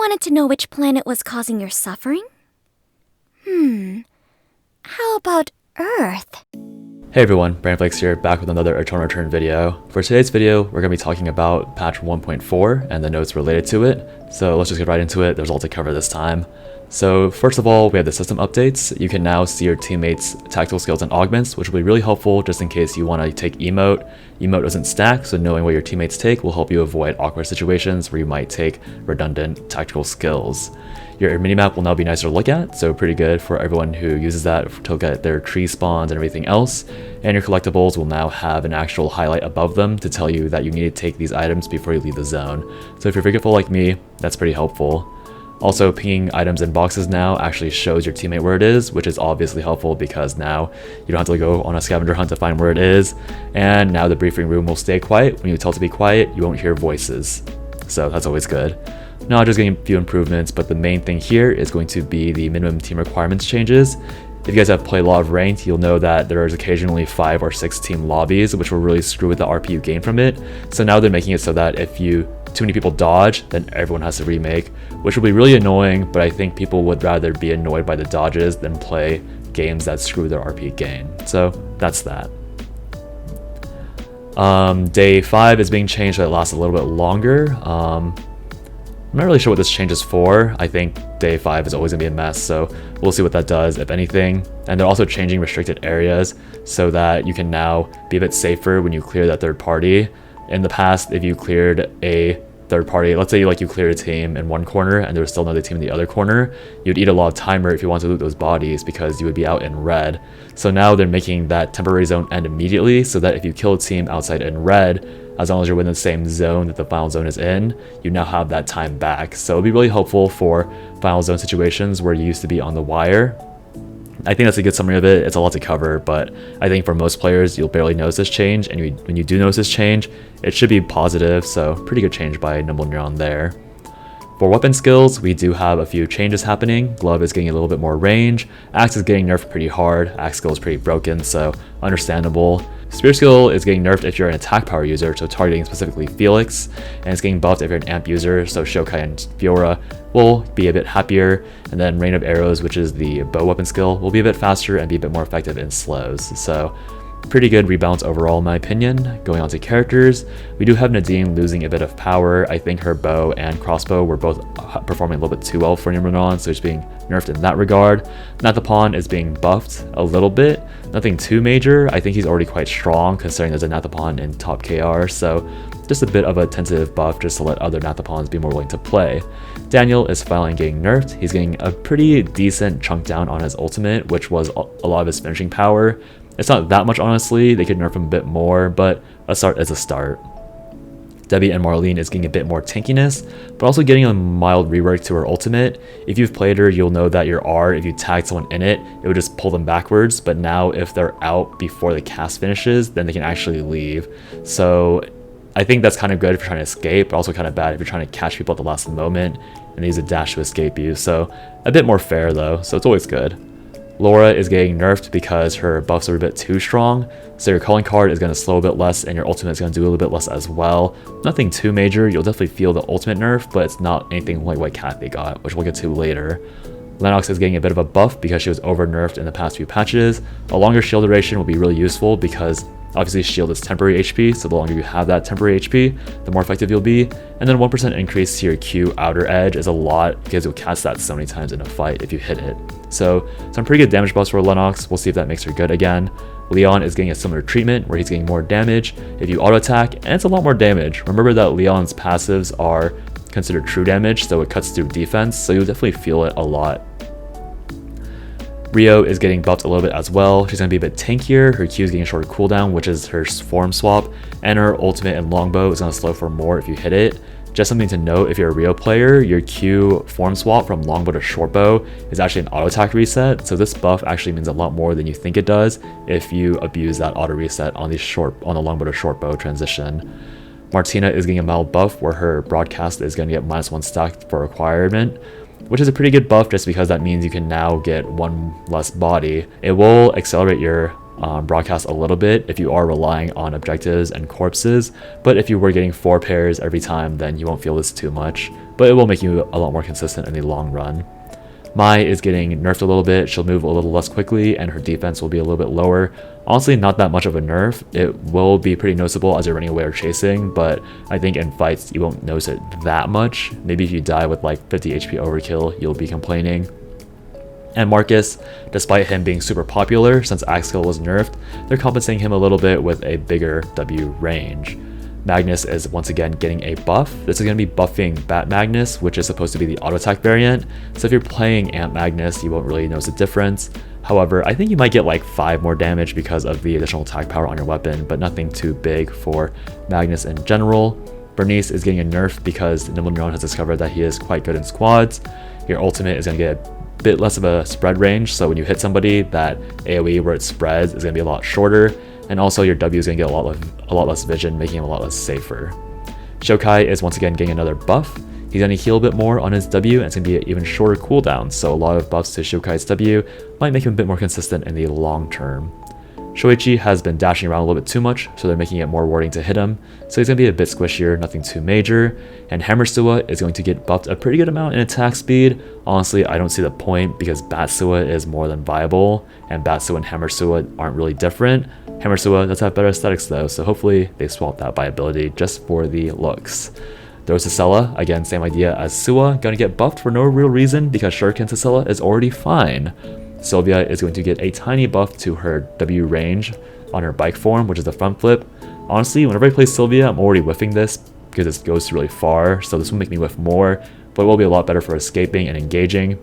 wanted to know which planet was causing your suffering? How about Earth? Hey everyone, Felix here, back with another Eternal Return video. For today's video, we're going to be talking about patch 1.4 and the notes related to it. So let's just get right into it. There's a lot to cover this time. So first of all, we have the system updates. You can now see your teammates' tactical skills and augments, which will be really helpful just in case you want to take emote. Emote doesn't stack, so knowing what your teammates take will help you avoid awkward situations where you might take redundant tactical skills. Your minimap will now be nicer to look at, so pretty good for everyone who uses that to look at their tree spawns and everything else. And your collectibles will now have an actual highlight above them to tell you that you need to take these items before you leave the zone. So if you're forgetful like me, that's pretty helpful. Also, pinging items in boxes now actually shows your teammate where it is, which is obviously helpful because now you don't have to go on a scavenger hunt to find where it is. And now the briefing room will stay quiet. When you tell it to be quiet, you won't hear voices. So that's always good. Now just getting a few improvements, but the main thing here is going to be the minimum team requirements changes. If you guys have played a lot of ranked, you'll know that there is occasionally 5 or 6 team lobbies, which will really screw with the RP you gain from it. So now they're making it so that if too many people dodge, then everyone has to remake, which will be really annoying, but I think people would rather be annoyed by the dodges than play games that screw their RP gain. So that's that. Day 5 is being changed so it lasts a little bit longer. I'm not really sure what this change is for. I think day 5 is always going to be a mess, so we'll see what that does, if anything. And they're also changing restricted areas so that you can now be a bit safer when you clear that third party. In the past, if you cleared a third party, let's say you cleared a team in one corner and there was still another team in the other corner, you'd eat a lot of timer if you want to loot those bodies because you would be out in red. So now they're making that temporary zone end immediately so that if you kill a team outside in red, as long as you're within the same zone that the final zone is in, you now have that time back. So it'll be really helpful for final zone situations where you used to be on the wire. I think that's a good summary of it. It's a lot to cover, but I think for most players, you'll barely notice this change, and when you do notice this change, it should be positive, so pretty good change by Nimble Neuron there. For weapon skills, we do have a few changes happening. Glove is getting a little bit more range. Axe is getting nerfed pretty hard. Axe skill is pretty broken, so understandable. Spear skill is getting nerfed if you're an attack power user, so targeting specifically Felix, and it's getting buffed if you're an amp user, so Xiukai and Fiora will be a bit happier, and then Rain of Arrows, which is the bow weapon skill, will be a bit faster and be a bit more effective in slows. So pretty good rebalance overall in my opinion. Going on to characters, we do have Nadine losing a bit of power. I think her bow and crossbow were both performing a little bit too well for Nimble, so it's being nerfed in that regard. Nathapon is being buffed a little bit, nothing too major. I think he's already quite strong considering there's a Nathapon in top KR, so just a bit of a tentative buff just to let other Nathapons be more willing to play. Daniel is finally getting nerfed. He's getting a pretty decent chunk down on his ultimate, which was a lot of his finishing power. It's not that much, honestly. They could nerf him a bit more, but a start is a start. Debi and Marlene is getting a bit more tankiness, but also getting a mild rework to her ultimate. If you've played her, you'll know that your R, if you tag someone in it, it would just pull them backwards, but now if they're out before the cast finishes, then they can actually leave. So I think that's kind of good if you're trying to escape, but also kind of bad if you're trying to catch people at the last moment and use a dash to escape you. So a bit more fair though, so it's always good. Laura is getting nerfed because her buffs are a bit too strong, so your calling card is going to slow a bit less and your ultimate is going to do a little bit less as well. Nothing too major. You'll definitely feel the ultimate nerf, but it's not anything like what Cathy got, which we'll get to later. Lenox is getting a bit of a buff because she was over nerfed in the past few patches. A longer shield duration will be really useful because obviously shield is temporary HP, so the longer you have that temporary HP, the more effective you'll be. And then 1% increase to your Q outer edge is a lot because you'll cast that so many times in a fight if you hit it. So some pretty good damage buffs for Lenox. We'll see if that makes her good again. Leon is getting a similar treatment where he's getting more damage if you auto attack, and it's a lot more damage. Remember that Leon's passives are considered true damage, so it cuts through defense, so you'll definitely feel it a lot. Rio is getting buffed a little bit as well. She's going to be a bit tankier. Her Q is getting a shorter cooldown, which is her form swap, and her ultimate and longbow is going to slow for more if you hit it. Just something to note, if you're a Rio player, your Q form swap from longbow to shortbow is actually an auto attack reset, so this buff actually means a lot more than you think it does if you abuse that auto reset on the longbow to shortbow transition. Martina is getting a mild buff where her broadcast is going to get -1 stacked for requirement, which is a pretty good buff just because that means you can now get one less body. It will accelerate your broadcast a little bit if you are relying on objectives and corpses, but if you were getting 4 pairs every time, then you won't feel this too much, but it will make you a lot more consistent in the long run. Mai is getting nerfed a little bit. She'll move a little less quickly and her defense will be a little bit lower. Honestly, not that much of a nerf. It will be pretty noticeable as you're running away or chasing, but I think in fights you won't notice it that much. Maybe if you die with like 50 HP overkill, you'll be complaining. And Markus, despite him being super popular since axe skill was nerfed, they're compensating him a little bit with a bigger W range. Magnus is once again getting a buff. This is going to be buffing Bat Magnus, which is supposed to be the auto attack variant. So if you're playing Ant Magnus, you won't really notice a difference. However, I think you might get like 5 more damage because of the additional attack power on your weapon, but nothing too big for Magnus in general. Bernice is getting a nerf because Nimble Neuron has discovered that he is quite good in squads. Your ultimate is going to get a bit less of a spread range, so when you hit somebody, that AoE where it spreads is going to be a lot shorter. And also your W is going to get a lot less vision, making him a lot less safer. Xiukai is once again getting another buff. He's going to heal a bit more on his W, and it's going to be an even shorter cooldown, so a lot of buffs to Xiukai's W might make him a bit more consistent in the long term. Shoichi has been dashing around a little bit too much, so they're making it more rewarding to hit him, so he's going to be a bit squishier, nothing too major. And Hammer Suwa is going to get buffed a pretty good amount in attack speed. Honestly, I don't see the point because Bat Suwa is more than viable, and Bat Suwa and Hammer Suwa aren't really different. Hammer Suwa does have better aesthetics though, so hopefully they swap that by ability just for the looks. There's Sissela, again same idea as Suwa, gonna get buffed for no real reason because Shuriken Sissela is already fine. Silvia is going to get a tiny buff to her W range on her bike form, which is the front flip. Honestly, whenever I play Silvia, I'm already whiffing this because it goes really far, so this will make me whiff more, but it will be a lot better for escaping and engaging.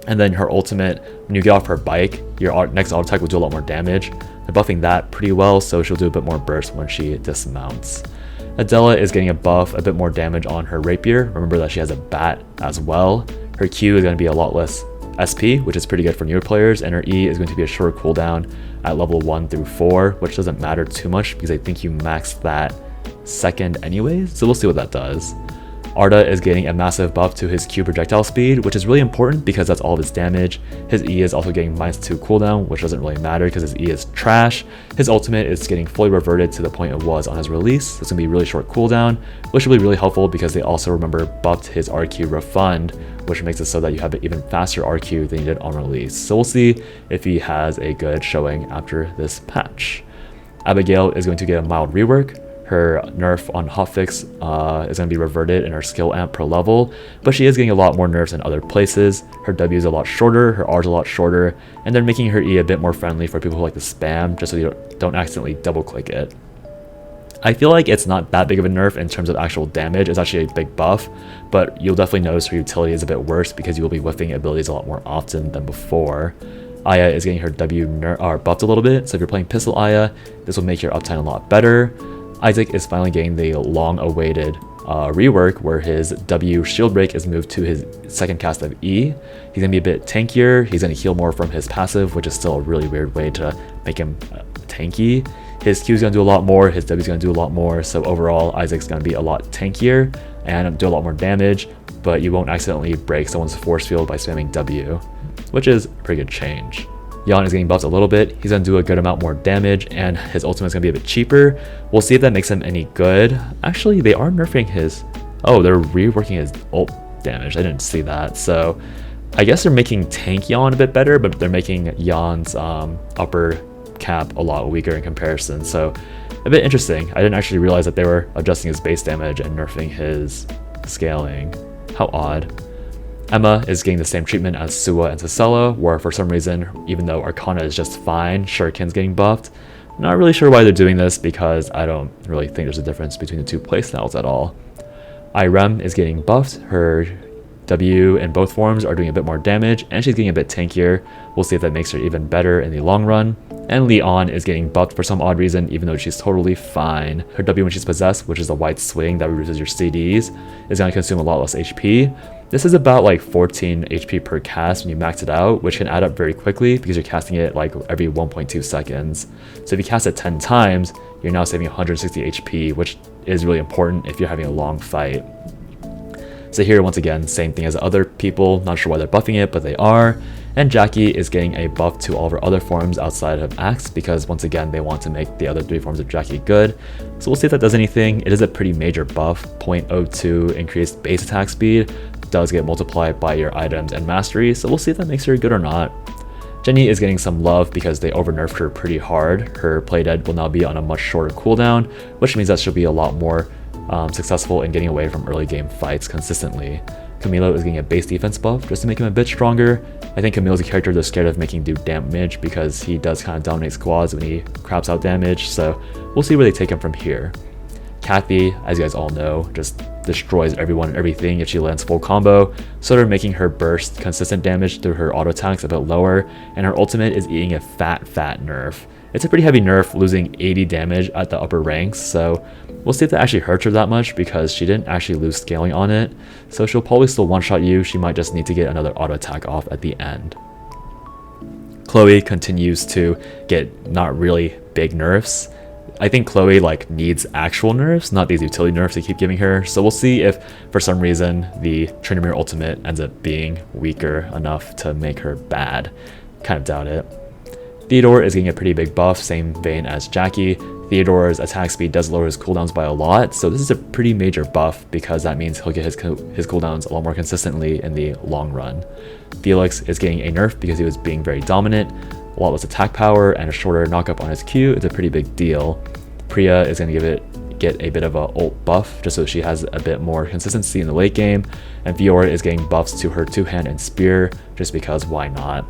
And then her ultimate, when you get off her bike, your next auto attack will do a lot more damage. They're buffing that pretty well, so she'll do a bit more burst when she dismounts. Adela is getting a buff, a bit more damage on her rapier. Remember that she has a bat as well. Her Q is going to be a lot less SP, which is pretty good for newer players, and her E is going to be a short cooldown at level 1 through 4, which doesn't matter too much because I think you max that second anyways, so we'll see what that does. Arda is getting a massive buff to his Q projectile speed, which is really important because that's all of his damage. His E is also getting -2 cooldown, which doesn't really matter because his E is trash. His ultimate is getting fully reverted to the point it was on his release. So it's going to be a really short cooldown, which will be really helpful because they also, remember, buffed his RQ refund, which makes it so that you have an even faster RQ than you did on release. So we'll see if he has a good showing after this patch. Abigail is going to get a mild rework. Her nerf on hotfix is going to be reverted in her skill amp per level, but she is getting a lot more nerfs in other places. Her W is a lot shorter, her R is a lot shorter, and they're making her E a bit more friendly for people who like to spam, just so you don't accidentally double click it. I feel like it's not that big of a nerf in terms of actual damage. It's actually a big buff, but you'll definitely notice her utility is a bit worse because you will be whiffing abilities a lot more often than before. Aya is getting her W buffed a little bit, so if you're playing Pistol Aya, this will make your uptime a lot better. Isaac is finally getting the long-awaited rework where his W shield break is moved to his second cast of E. He's going to be a bit tankier, he's going to heal more from his passive, which is still a really weird way to make him tanky. His Q is going to do a lot more, his W is going to do a lot more, so overall Isaac's going to be a lot tankier and do a lot more damage, but you won't accidentally break someone's force field by spamming W, which is a pretty good change. Yan is getting buffed a little bit, he's going to do a good amount more damage, and his ultimate is going to be a bit cheaper. We'll see if that makes him any good. Actually, they are nerfing his... Oh, they're reworking his ult damage, I didn't see that. So, I guess they're making tank Yan a bit better, but they're making Yan's upper cap a lot weaker in comparison. So, a bit interesting. I didn't actually realize that they were adjusting his base damage and nerfing his scaling. How odd. Emma is getting the same treatment as Suwa and Sissela, where for some reason, even though Arcana is just fine, Shuriken's getting buffed. Not really sure why they're doing this because I don't really think there's a difference between the two playstyles at all. Irem is getting buffed, her W in both forms are doing a bit more damage, and she's getting a bit tankier. We'll see if that makes her even better in the long run. And Leon is getting buffed for some odd reason, even though she's totally fine. Her W when she's possessed, which is a white swing that reduces your CDs, is going to consume a lot less HP. This is about like 14 HP per cast when you max it out, which can add up very quickly because you're casting it like every 1.2 seconds. So if you cast it 10 times, you're now saving 160 HP, which is really important if you're having a long fight. So here, once again, same thing as other people, not sure why they're buffing it, but they are. And Jackie is getting a buff to all of her other forms outside of Axe because once again they want to make the other 3 forms of Jackie good. So we'll see if that does anything. It is a pretty major buff. 0.02 increased base attack speed does get multiplied by your items and mastery, so we'll see if that makes her good or not. Jenny is getting some love because they over-nerfed her pretty hard. Her playdead will now be on a much shorter cooldown, which means that she'll be a lot more successful in getting away from early game fights consistently. Camilo is getting a base defense buff just to make him a bit stronger. I think Camilo's a character that's scared of making do damage because he does kind of dominate squads when he craps out damage, so we'll see where they take him from here. Cathy, as you guys all know, just destroys everyone and everything if she lands full combo, sort of making her burst consistent damage through her auto attacks a bit lower, and her ultimate is eating a fat nerf. It's a pretty heavy nerf, losing 80 damage at the upper ranks, so we'll see if that actually hurts her that much because she didn't actually lose scaling on it, so she'll probably still one-shot you. She might just need to get another auto attack off at the end. Chloe continues to get not really big nerfs. I think Chloe needs actual nerfs, not these utility nerfs they keep giving her, so we'll see if for some reason the Trinamere ultimate ends up being weaker enough to make her bad. Kind of doubt it. Theodore is getting a pretty big buff, same vein as Jackie. Theodore's attack speed does lower his cooldowns by a lot, so this is a pretty major buff because that means he'll get his cooldowns a lot more consistently in the long run. Felix is getting a nerf because he was being very dominant. A lot less attack power and a shorter knockup on his Q is a pretty big deal. Priya is going to get a bit of a ult buff just so she has a bit more consistency in the late game, and Fiora is getting buffs to her 2-hand and spear just because why not.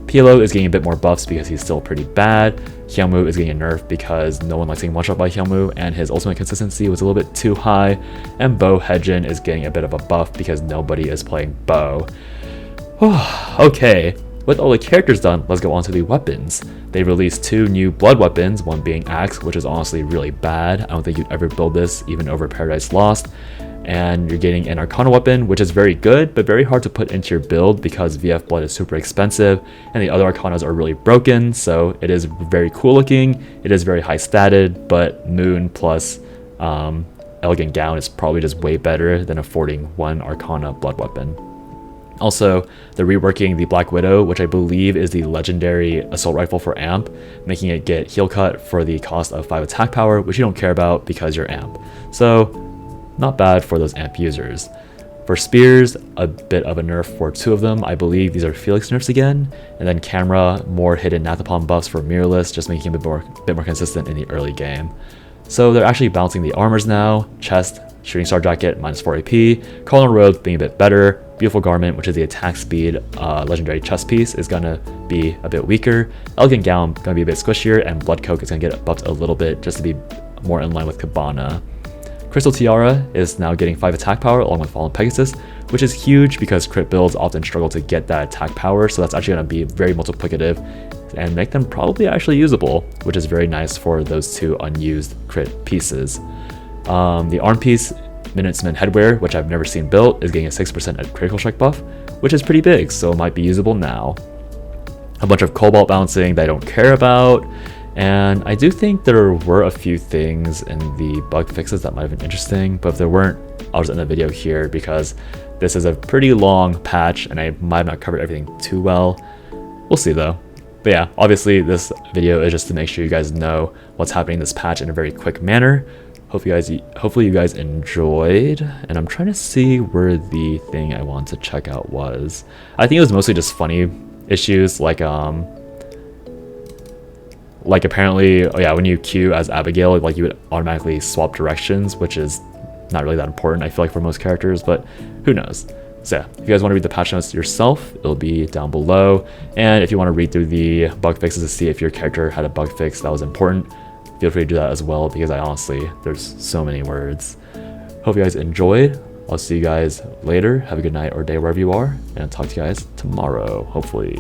Piolo is getting a bit more buffs because he's still pretty bad. Hyunwoo is getting a nerf because no one likes getting one-shot by Hyunwoo and his ultimate consistency was a little bit too high. And Hyejin is getting a bit of a buff because nobody is playing Bo. Okay, with all the characters done, let's go on to the weapons. They released 2 new blood weapons, one being Axe, which is honestly really bad. I don't think you'd ever build this even over Paradise Lost. And you're getting an Arcana weapon, which is very good, but very hard to put into your build because VF Blood is super expensive, and the other Arcanas are really broken, so it is very cool looking, it is very high statted, but Moon plus Elegant Gown is probably just way better than affording 1 Arcana blood weapon. Also, they're reworking the Black Widow, which I believe is the legendary assault rifle for AMP, making it get heal cut for the cost of 5 attack power, which you don't care about because you're AMP. So, not bad for those AMP users. For spears, a bit of a nerf for 2 of them. I believe these are Felix nerfs again. And then camera, more hidden Nathapon buffs for mirrorless, just making him a bit more consistent in the early game. So they're actually balancing the armors now. Chest, Shooting Star Jacket, -4 AP. Colonel Robe being a bit better. Beautiful Garment, which is the attack speed legendary chest piece, is going to be a bit weaker. Elegant Gown, going to be a bit squishier. And Blood Coke is going to get buffed a little bit just to be more in line with Cabana. Crystal Tiara is now getting 5 attack power along with Fallen Pegasus, which is huge because crit builds often struggle to get that attack power, so that's actually going to be very multiplicative and make them probably actually usable, which is very nice for those 2 unused crit pieces. The arm piece, Minuteman Headwear, which I've never seen built, is getting a 6% critical strike buff, which is pretty big, so it might be usable now. A bunch of Cobalt bouncing that I don't care about. And I do think there were a few things in the bug fixes that might have been interesting, but if there weren't, I'll just end the video here because this is a pretty long patch and I might have not covered everything too well. We'll see though. But yeah, obviously this video is just to make sure you guys know what's happening in this patch in a very quick manner. Hopefully you guys enjoyed, and I'm trying to see where the thing I wanted to check out was. I think it was mostly just funny issues like apparently, oh yeah, when you queue as Abigail, you would automatically swap directions, which is not really that important, I feel like, for most characters, but who knows. So yeah, if you guys want to read the patch notes yourself, it'll be down below. And if you want to read through the bug fixes to see if your character had a bug fix that was important, feel free to do that as well, because there's so many words. Hope you guys enjoyed. I'll see you guys later. Have a good night or day wherever you are, and I'll talk to you guys tomorrow, hopefully.